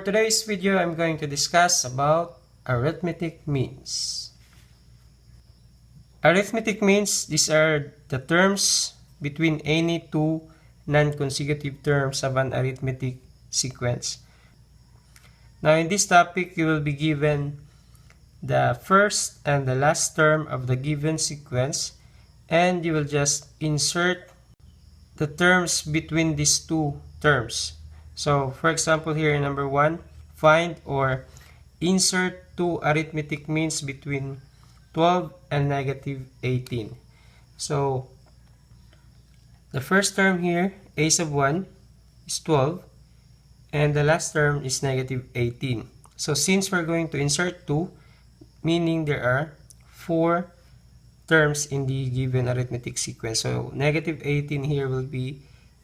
today's video, I'm going to discuss about arithmetic means. Arithmetic means, these are the terms between any two non-consecutive terms of an arithmetic sequence. Now in this topic, you will be given the first and the last term of the given sequence, and you will just insert the terms between these two terms. So for example, here in number 1, find or insert two arithmetic means between 12 and negative 18. So the first term here, a sub 1, is 12, and the last term is negative 18. So since we're going to insert 2, meaning there are 4 terms in the given arithmetic sequence. So negative 18 here will be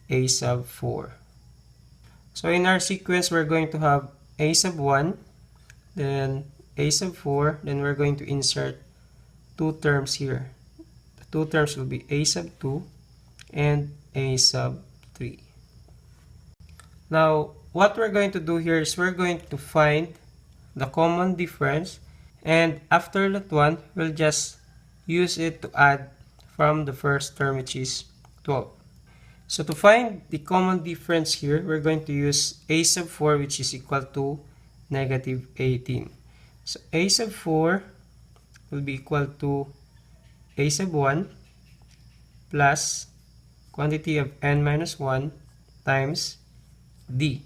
a sub 4. So in our sequence, we're going to have a sub 1, then a sub 4, then we're going to insert 2 terms here. The 2 terms will be a sub 2 and a sub 3. Now, what we're going to do here is we're going to find the common difference, and after that one, we'll just use it to add from the first term, which is 12. So to find the common difference here, we're going to use a sub 4, which is equal to negative 18. So a sub 4 will be equal to a sub 1 plus quantity of n minus 1 times d.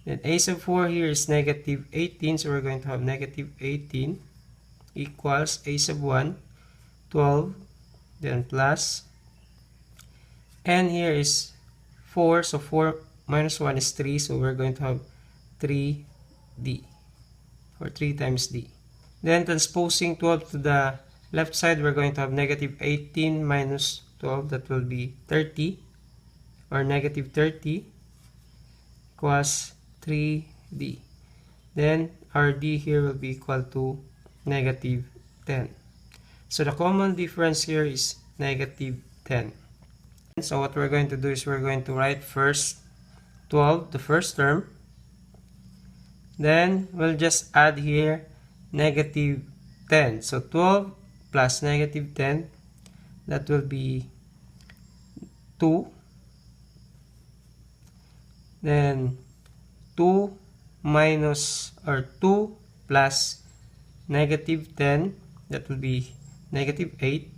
Then a sub 4 here is negative 18, so we're going to have negative 18 equals a sub 1, 12, then plus, and here is 4, so 4 minus 1 is 3, so we're going to have 3d, or 3 times d. Then transposing 12 to the left side, we're going to have negative 18 minus 12, that will be 30, or negative 30, equals 3d. Then our d here will be equal to negative 10. So the common difference here is negative 10. So what we're going to do is we're going to write first 12, the first term. Then we'll just add here negative 10. So 12 plus negative 10, that will be 2. Then 2 minus, or 2 plus negative 10, that will be negative 8.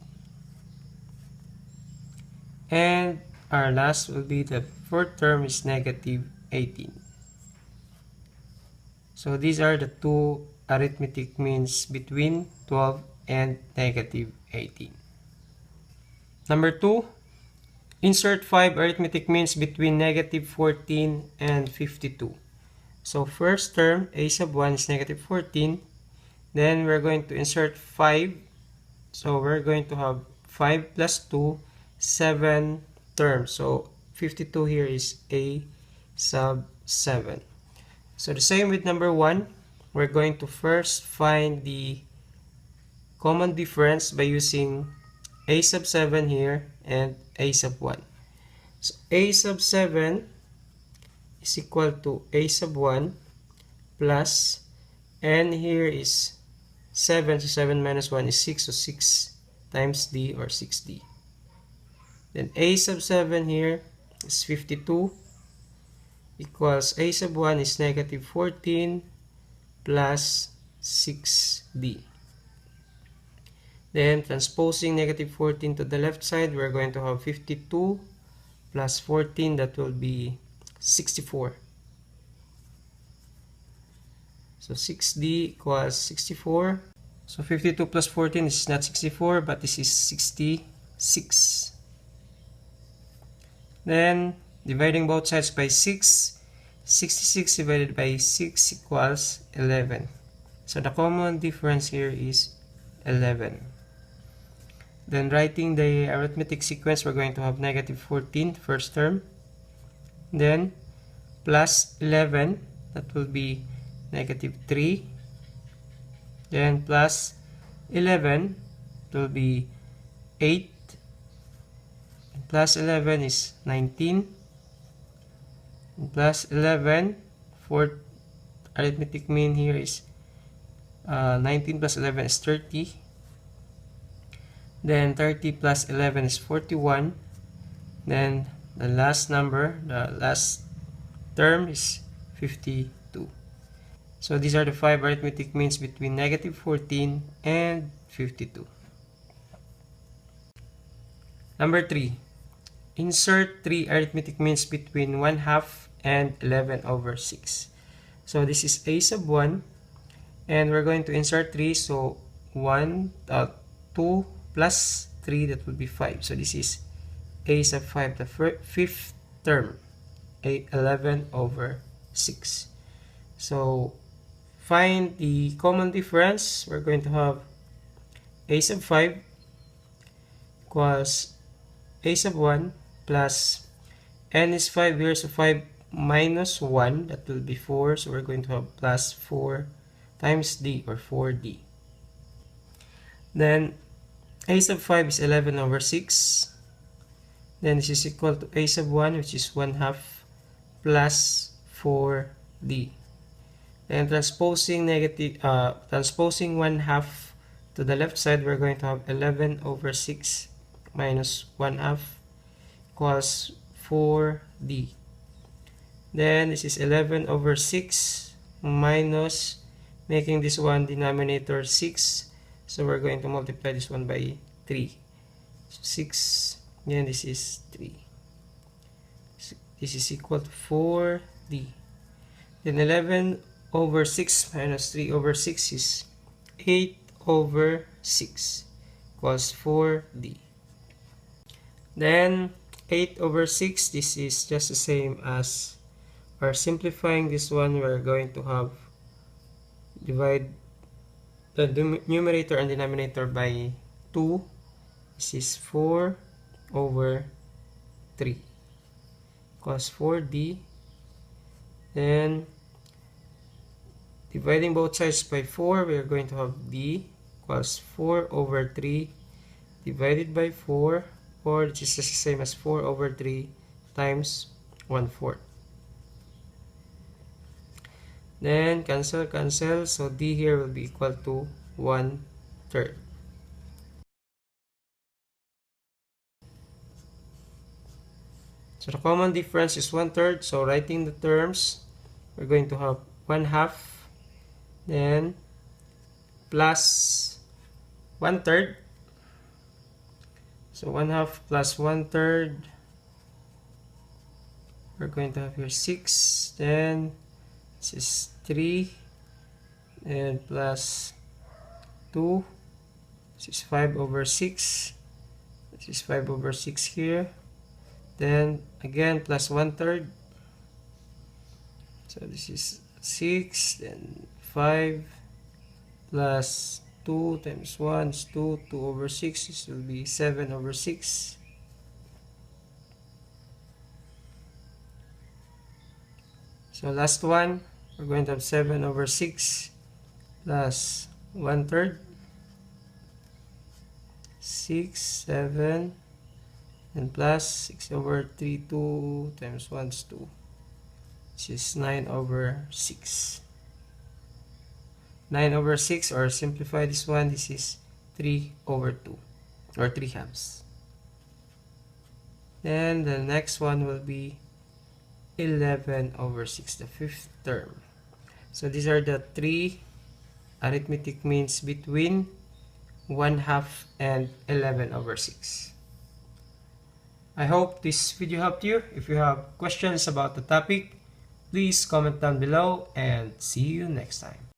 And our last will be the fourth term is negative 18. So these are the two arithmetic means between 12 and negative 18. Number 2, insert 5 arithmetic means between negative 14 and 52. So first term, a sub 1 is negative 14. Then we're going to insert 5. So we're going to have 5 plus 2, 7 terms. So 52 here is a sub 7. So the same with number 1. We're going to first find the common difference by using a sub 7 here and a sub 1. So a sub 7 is equal to a sub 1 plus, and here is 7, so 7 minus 1 is 6, so 6 times d, or 6d. Then a sub 7 here is 52 equals a sub 1 is negative 14 plus 6d. Then transposing negative 14 to the left side, we're going to have 52 plus 14, that will be 64. So 6d equals 64. So 52 plus 14 is not 64, but this is 66. Then dividing both sides by 6, 66 divided by 6 equals 11. So the common difference here is 11. Then writing the arithmetic sequence, we're going to have negative 14, first term. Then plus 11, that will be negative 3. Then plus 11, it will be 8. And plus 11 is 19. And plus 11 fourth arithmetic mean here is 19 plus 11 is 30. Then 30 plus 11 is 41. Then the last number, the last term is 52. So these are the 5 arithmetic means between negative 14 and 52. Number 3. Insert 3 arithmetic means between 1/2 and 11 over 6. So this is a sub 1. And we're going to insert 3. So 2 plus 3, that would be 5. So this is a sub 5, the fifth term, 11 over 6. So find the common difference. We're going to have a sub 5 equals a sub 1 plus n is 5 here, so 5 minus 1, that will be 4. So we're going to have plus 4 times d, or 4d. Then a sub 5 is 11 over 6. Then this is equal to a sub 1, which is 1/2 plus 4d. Then transposing 1/2 to the left side, we're going to have 11 over 6 minus 1/2 equals 4d. Then this is 11 over 6 minus, making this one denominator 6. So we're going to multiply this one by 3. So 6, then this is 3. This is equal to 4d. Then 11 over 6 minus 3 over 6 is 8 over 6 equals 4d. Then 8 over 6, this is just the same as, or simplifying this one, we're going to have divide the numerator and denominator by 2. This is 4 over 3 equals 4d. Then dividing both sides by 4, we are going to have d equals 4 over 3 divided by 4, or which is just the same as 4 over 3 times 1/4. Then cancel, so d here will be equal to 1/3. So the common difference is 1/3. So writing the terms, we're going to have 1/2, then plus 1/3. So 1/2 plus 1/3, we're going to have here 6, then this is 3, and plus 2, this is 5 over 6, this is 5 over 6 here, then again plus 1/3, so this is 6, then 5 plus 2 times 1 is 2, 2 over 6, this will be 7 over 6. So last one, we're going to have 7 over 6 plus 1/3, 6, 7, and plus 6 over 3, 2 times 1 is 2, which is 9 over 6. 9 over 6, or simplify this one, this is 3 over 2, or 3/2. Then the next one will be 11 over 6, the fifth term. So these are the 3 arithmetic means between 1/2 and 11 over 6. I hope this video helped you. If you have questions about the topic, please comment down below, and see you next time.